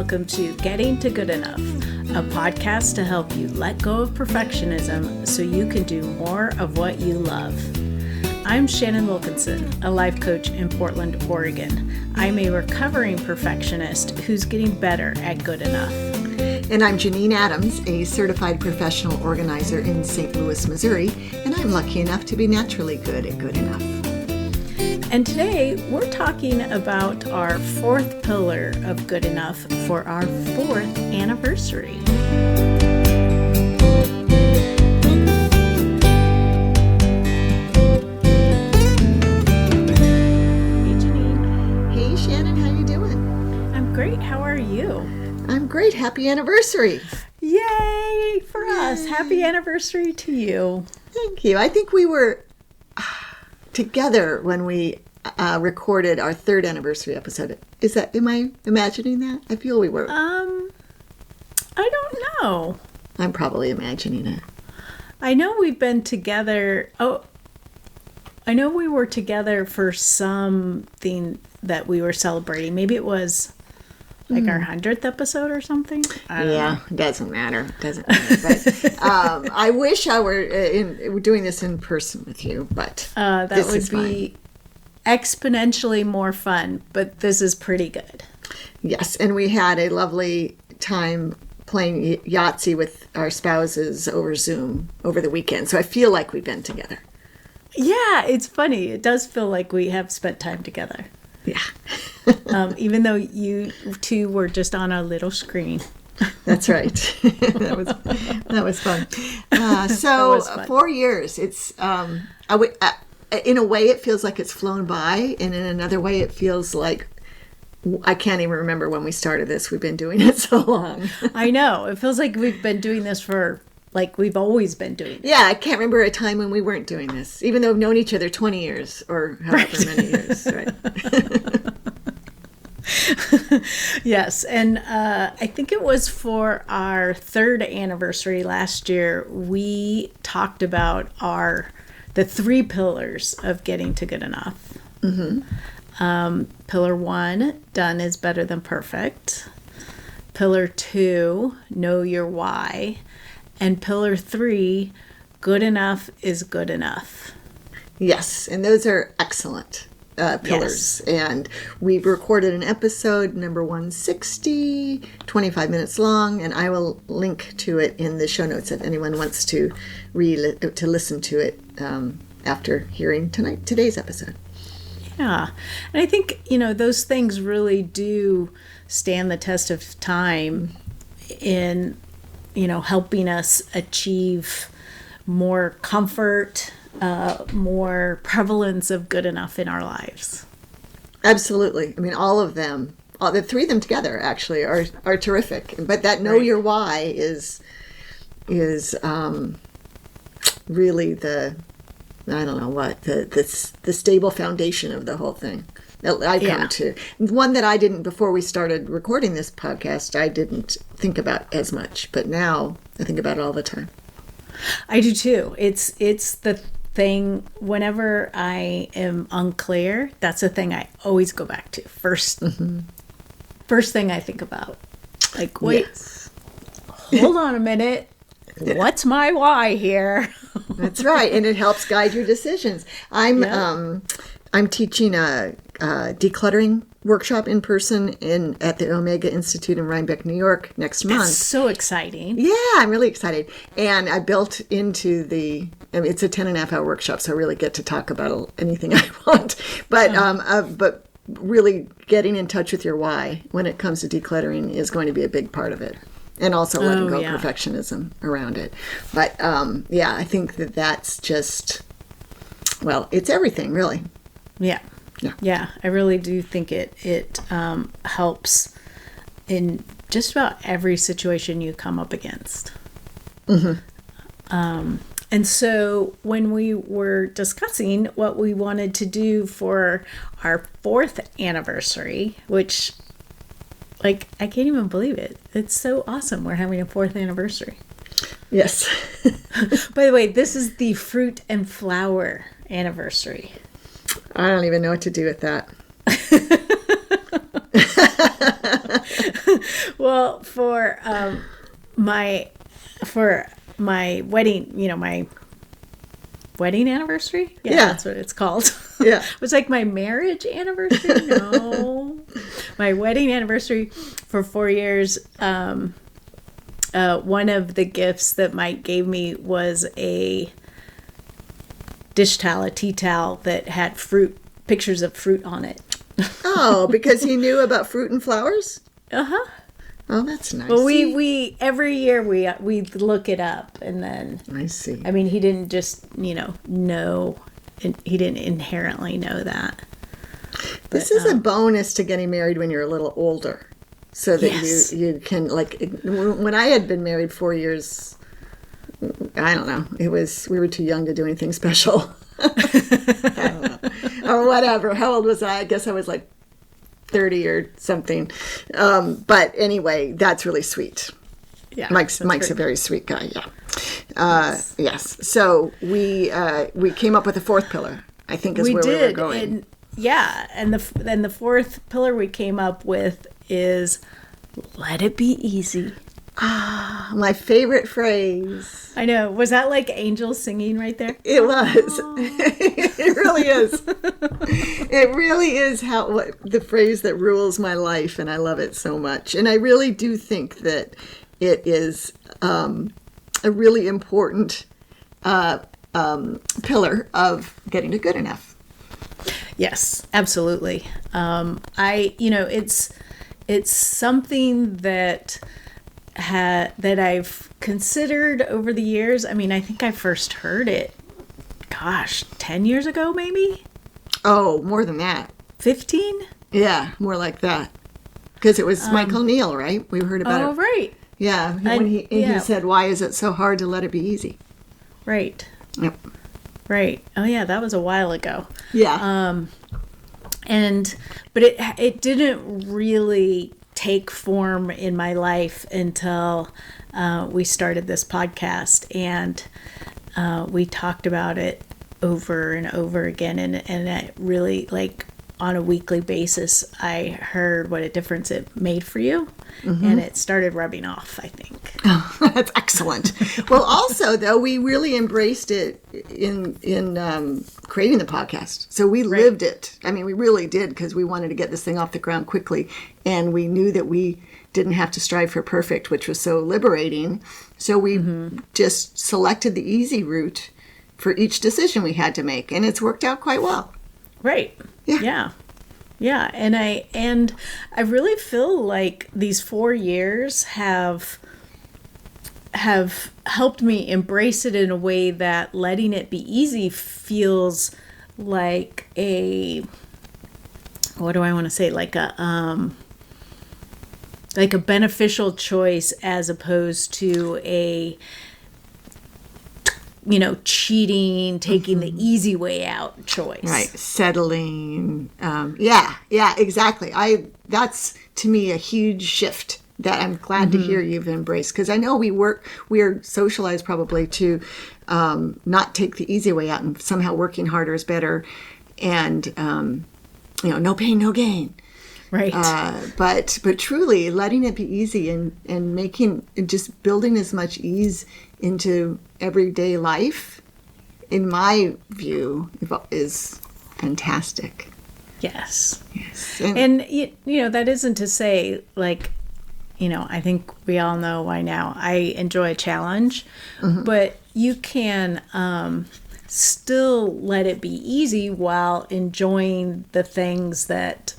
welcome to Getting to Good Enough, a podcast to help you let go of perfectionism so you can do more of what you love. I'm Shannon Wilkinson, a life coach in Portland, Oregon. I'm a recovering perfectionist who's getting better at good enough. And I'm Janine Adams, a certified professional organizer in St. Louis, Missouri, and I'm lucky enough to be naturally good at good enough. And today we're talking about our fourth pillar of good enough for our fourth anniversary. Hey Janine. Hey Shannon, how you doing? I'm great. How are you? I'm great. Happy anniversary. Yay for us. Happy anniversary to you. Thank you. I think we were together when we recorded our third anniversary episode. Am I imagining that? I feel we were. I don't know. I'm probably imagining it. I know we've been together. I know we were together for something that we were celebrating. Maybe it was like our 100th episode or something. I don't know. It doesn't matter. But I wish I were doing this in person with you, but that would be exponentially more fun, but this is pretty good. Yes, and we had a lovely time playing Yahtzee with our spouses over Zoom over the weekend, so I feel like we've been together. Yeah, it's funny. It does feel like we have spent time together. Yeah. Even though you two were just on a little screen. That's right. that was fun. So was fun. 4 years. It's in a way it feels like it's flown by, and in another way it feels like I can't even remember when we started this. We've been doing it so long. I know. It feels like we've been doing this for we've always been doing it. Yeah, I can't remember a time when we weren't doing this, even though we've known each other 20 years or however many years, right? Yes, and I think it was for our third anniversary last year, we talked about the three pillars of getting to good enough. Mm-hmm. Pillar 1, done is better than perfect. Pillar 2, know your why. And pillar 3, good enough is good enough. Yes, and those are excellent pillars. Yes. And we've recorded an episode, number 160, 25 minutes long, and I will link to it in the show notes if anyone wants to listen to it after hearing today's episode. Yeah, and I think, those things really do stand the test of time in helping us achieve more comfort, more prevalence of good enough in our lives. Absolutely. I mean, all of them, the three of them together actually are terrific. But that know your why is really the stable foundation of the whole thing. I come to one that I didn't, before we started recording this podcast, I didn't think about as much, but now I think about it all the time. I do too. It's the thing, whenever I am unclear, that's the thing I always go back to first. Mm-hmm. First thing I think about, wait, hold on a minute. What's my why here? That's right. And it helps guide your decisions. I'm teaching a decluttering workshop in person at the Omega Institute in Rhinebeck, New York next month. That's so exciting. Yeah, I'm really excited. And I built into it's a 10.5-hour workshop, so I really get to talk about anything I want. But really getting in touch with your why when it comes to decluttering is going to be a big part of it. And also letting go perfectionism around it. But I think that's just, it's everything, really. Yeah, I really do think it helps in just about every situation you come up against. Mm-hmm. And so when we were discussing what we wanted to do for our fourth anniversary, which, I can't even believe it. It's so awesome. We're having a fourth anniversary. Yes. By the way, this is the fruit and flower anniversary. I don't even know what to do with that. Well, my for my wedding, my wedding anniversary. Yeah, that's what it's called. Yeah. It was like my marriage anniversary. No, my wedding anniversary for 4 years. One of the gifts that Mike gave me was a dish towel, a tea towel that had pictures of fruit on it. Oh, because he knew about fruit and flowers? Uh-huh. Oh, that's nice. Well, we every year we look it up, and then I see. I mean, he didn't just know, he didn't inherently know that. This is a bonus to getting married when you're a little older, so that you can, like, when I had been married 4 years, I don't know, we were too young to do anything special. I don't know. Or whatever. How old was I? I guess I was like 30 or something. But anyway, that's really sweet. Yeah, Mike's a very sweet guy. Yeah. Yes. So we came up with a fourth pillar, I think, is where we were going. And the fourth pillar we came up with is let it be easy. Ah, my favorite phrase. I know. Was that like angels singing right there? It was. It really is. It really is the phrase that rules my life, and I love it so much. And I really do think that it is a really important pillar of getting to good enough. Yes, absolutely. It's something that I've considered over the years. I mean, I think I first heard it, 10 years ago, maybe? Oh, more than that. 15? Yeah, more like that. Because it was Michael Neal, right? We heard about it. Oh, right. Yeah, when he said, "Why is it so hard to let it be easy?" Right. Yep. Right. Oh, yeah, that was a while ago. Yeah. But it didn't really take form in my life until we started this podcast, and we talked about it over and over again, and it really, like, on a weekly basis, I heard what a difference it made for you, and it started rubbing off, I think. Oh, that's excellent. Well, also, though, we really embraced it in creating the podcast. So we lived it. I mean, we really did, because we wanted to get this thing off the ground quickly, and we knew that we didn't have to strive for perfect, which was so liberating. So we just selected the easy route for each decision we had to make, and it's worked out quite well. Right. Yeah. And I really feel like these 4 years have helped me embrace it in a way that letting it be easy feels like what do I want to say? Like a beneficial choice, as opposed to cheating, taking the easy way out choice. Right. Socializing. Yeah, exactly. That's, to me, a huge shift that I'm glad to hear you've embraced, because I know we are socialized probably to not take the easy way out, and somehow working harder is better, and no pain, no gain. Right. But truly letting it be easy and just building as much ease into everyday life, in my view, is fantastic. Yes. And that isn't to say, like, I think we all know why now. I enjoy a challenge, but you can still let it be easy while enjoying the things that,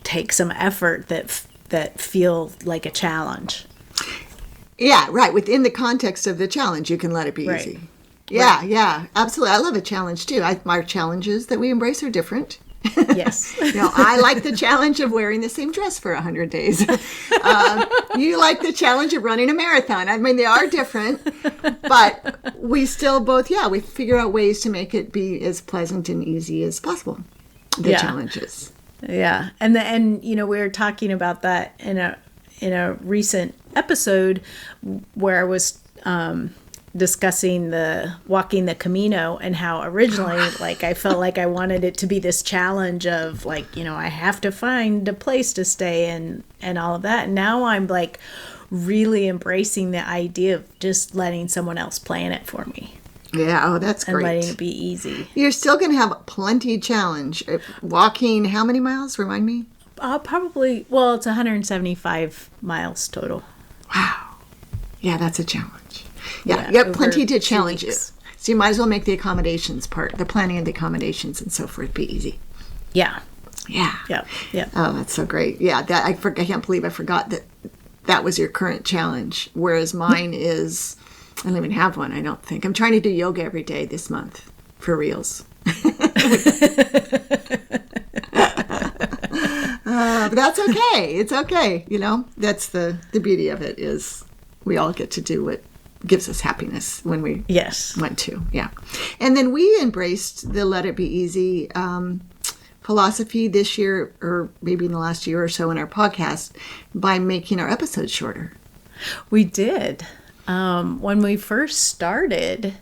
take some effort that feel like a challenge. Yeah, right. Within the context of the challenge, you can let it be easy. Yeah, absolutely. I love a challenge too. Our challenges that we embrace are different. Yes. I like the challenge of wearing the same dress for 100 days. You like the challenge of running a marathon. I mean, they are different, but we still both, we figure out ways to make it be as pleasant and easy as possible. The challenges. Yeah. And we were talking about that in a recent episode where I was discussing the walking the Camino and how originally like I felt like I wanted it to be this challenge of like, you know, I have to find a place to stay and all of that. And now I'm like really embracing the idea of just letting someone else plan it for me. Yeah, oh, that's great. And letting it be easy. You're still going to have plenty challenge. Walking, how many miles? Remind me. Probably, well, it's 175 miles total. Wow. Yeah, that's a challenge. Yeah, you have plenty to challenge you. So you might as well make the accommodations part, the planning and the accommodations and so forth, be easy. Yeah. Yeah. Yeah. Yeah. Oh, that's so great. Yeah, that I can't believe I forgot that was your current challenge, whereas mine is, I don't even have one, I don't think. I'm trying to do yoga every day this month for reals. But that's okay. It's okay. You know, that's the beauty of it is we all get to do what gives us happiness when we went to. Yeah. And then we embraced the Let It Be Easy philosophy this year, or maybe in the last year or so in our podcast, by making our episodes shorter. We did. When we first started,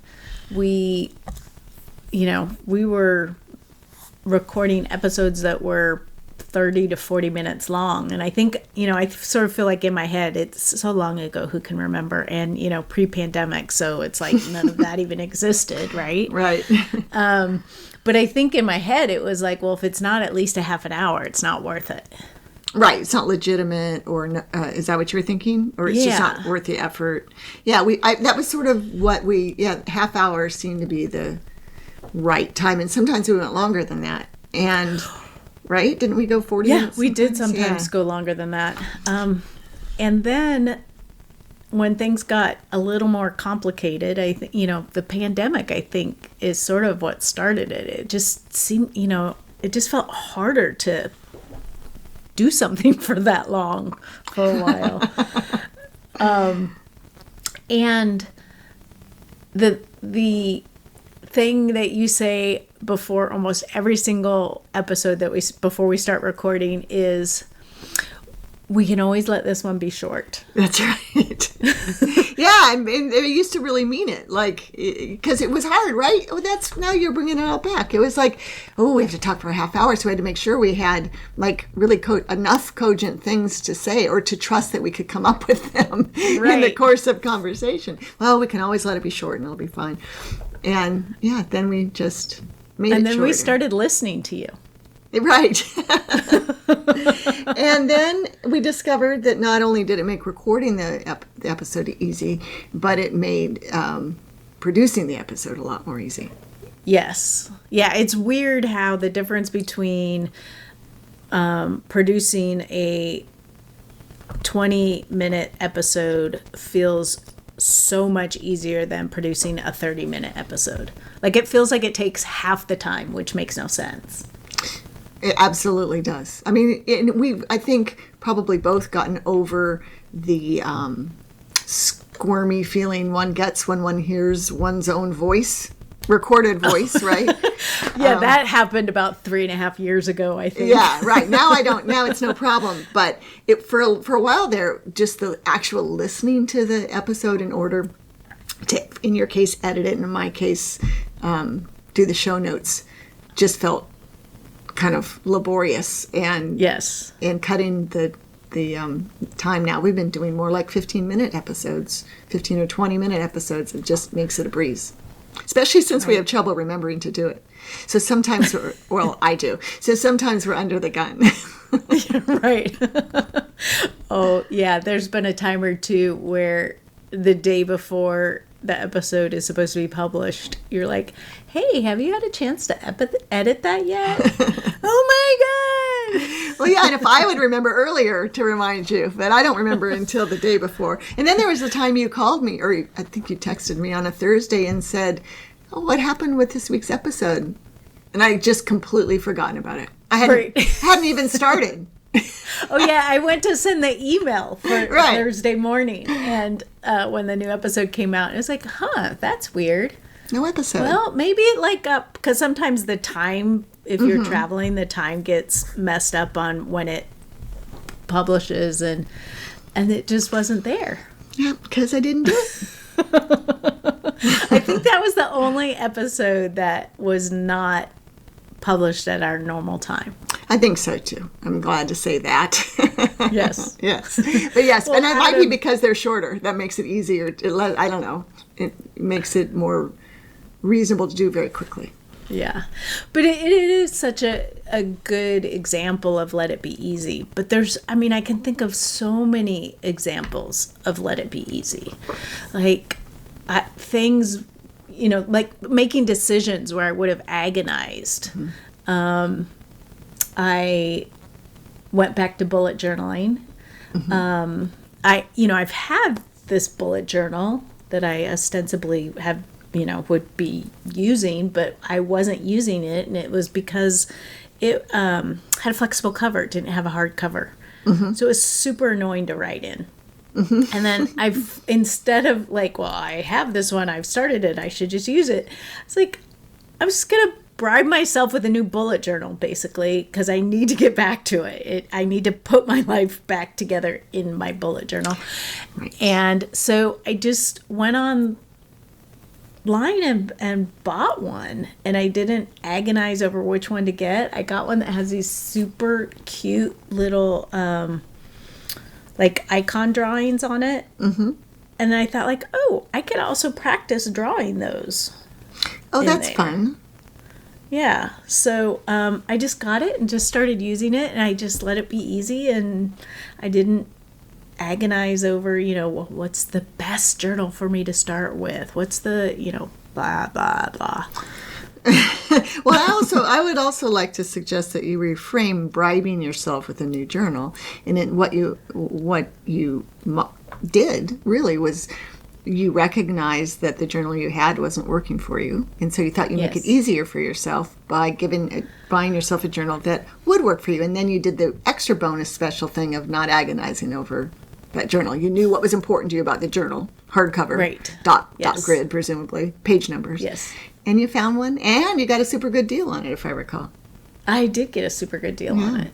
we were recording episodes that were 30 to 40 minutes long. And I think, I sort of feel like in my head, it's so long ago, who can remember? And, pre-pandemic. So it's like none of that even existed, right? Right. But I think in my head, it was like, well, if it's not at least a half an hour, it's not worth it. Right. It's not legitimate, or is that what you were thinking? Or it's just not worth the effort. Yeah. That was sort of what half hour seemed to be the right time. And sometimes we went longer than that. And right? Didn't we go 40 minutes? Yeah, we did sometimes go longer than that. And then when things got a little more complicated, I think, the pandemic, I think, is sort of what started it. It just seemed, it just felt harder to do something for that long for a while. And the thing that you say before almost every single episode before we start recording is, we can always let this one be short. That's right. Yeah, and they used to really mean it, like, because it was hard, right? Oh, now you're bringing it all back. It was like, we have to talk for a half hour, so we had to make sure we had like really enough cogent things to say, or to trust that we could come up with them in the course of conversation. Well, we can always let it be short, and it'll be fine. And then we just made it shorter. And then we started listening to you. Right. And then we discovered that not only did it make recording the episode easy, but it made producing the episode a lot more easy. Yes. Yeah, it's weird how the difference between producing a 20-minute episode feels so much easier than producing a 30-minute episode. Like, it feels like it takes half the time, which makes no sense. It absolutely does. I mean, I think, probably both gotten over the squirmy feeling one gets when one hears one's own voice, recorded voice, right? Yeah, that happened about 3.5 years ago, I think. Yeah, right. Now it's no problem. But for a while there, just the actual listening to the episode in order to, in your case, edit it, and in my case, do the show notes, just felt kind of laborious. And and cutting the time now. We've been doing more like 15-minute episodes, 15 or 20-minute episodes. It just makes it a breeze, especially since we have trouble remembering to do it. So sometimes I do. So sometimes we're under the gun. Right. Oh, yeah. There's been a time or two where the day before the episode is supposed to be published, you're like, hey, have you had a chance to edit that yet? Oh my God. Well, yeah, and if I would remember earlier to remind you, but I don't remember until the day before. And then there was the time you called me, or I think you texted me on a Thursday and said, what happened with this week's episode? And I just completely forgotten about it. I hadn't even started. Oh, yeah, I went to send the email for Thursday morning, and when the new episode came out, it was like, that's weird. No episode. Well, maybe because sometimes the time, if you're traveling, the time gets messed up on when it publishes, and it just wasn't there. Yeah, because I didn't do it. episode that was not published at our normal time. I think so too. I'm glad to say that. Yes. Yes. But yes, Well, and it might be because they're shorter. That makes it easier. I don't know. It makes it more reasonable to do very quickly. Yeah. But it is such a good example of let it be easy. But I can think of so many examples of let it be easy. Like things, like making decisions where I would have agonized. Mm-hmm. I went back to bullet journaling. Mm-hmm. I've had this bullet journal that I ostensibly have, would be using, but I wasn't using it. And it was because it had a flexible cover. It didn't have a hard cover. Mm-hmm. So it was super annoying to write in. Mm-hmm. And then instead of I have this one, I've started it, I should just use it. It's like, I'm just going to bribe myself with a new bullet journal, basically, because I need to get back to it. I need to put my life back together in my bullet journal. Right. And so I just went online and bought one, and I didn't agonize over which one to get. I got one that has these super cute little icon drawings on it. Mm-hmm. And I thought I could also practice drawing those. Oh, that's fun. Yeah. So I just got it and just started using it, and I just let it be easy, and I didn't agonize over, what's the best journal for me to start with? What's the, blah, blah, blah. Well, I would also like to suggest that you reframe bribing yourself with a new journal. And then what you did really was you recognized that the journal you had wasn't working for you. And so you thought you'd make it easier for yourself by buying yourself a journal that would work for you. And then you did the extra bonus special thing of not agonizing over that journal. You knew what was important to you about the journal. Hardcover, right. dot grid, presumably, page numbers. Yes. And you found one, and you got a super good deal on it, if I recall. I did get a super good deal on it.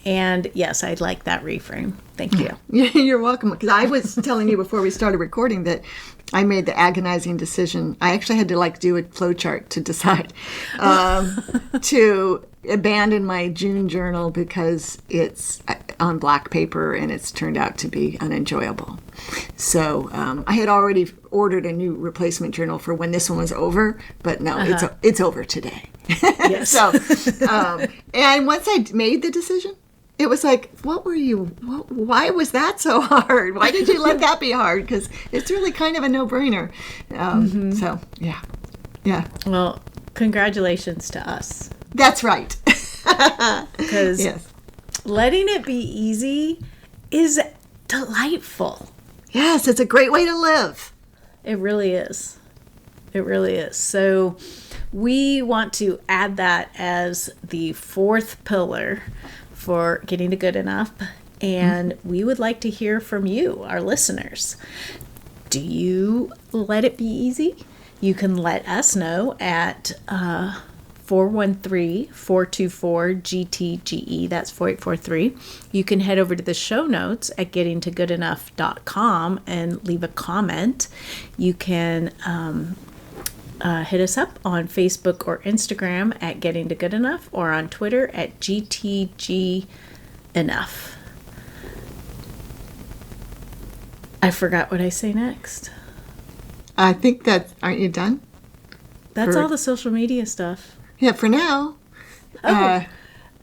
And yes, I'd like that reframe. Thank you. You're welcome. Because I was telling you before we started recording that I made the agonizing decision. I actually had to do a flow chart to decide to abandon my June journal because it's on black paper and it's turned out to be unenjoyable. So I had already ordered a new replacement journal for when this one was over, but no, it's over today. Yes. So, and once I made the decision, it was why was that so hard? Why did you let that be hard? Because it's really kind of a no-brainer. So, yeah. Yeah. Well, congratulations to us. That's right. Because letting it be easy is delightful. Yes, it's a great way to live. It really is. It really is. So we want to add that as the fourth pillar for getting to good enough. And we would like to hear from you, our listeners. Do you let it be easy? You can let us know at 413-424-GTGE. That's 4843. You can head over to the show notes at gettingtogoodenough.com and leave a comment. You can hit us up on Facebook or Instagram at Getting to Good Enough, or on Twitter at GTG Enough. I forgot what I say next. I think aren't you done? That's all the social media stuff. Yeah, for now.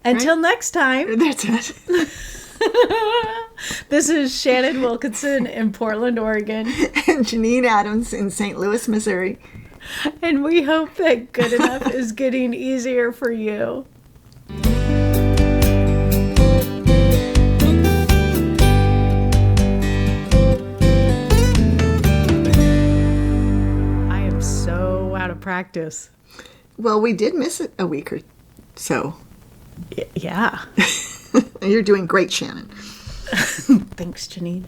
Until next time. That's it. This is Shannon Wilkinson in Portland, Oregon. And Janine Adams in St. Louis, Missouri. And we hope that good enough is getting easier for you. I am so out of practice. Well, we did miss it a week or so. Yeah. You're doing great, Shannon. Thanks, Janine.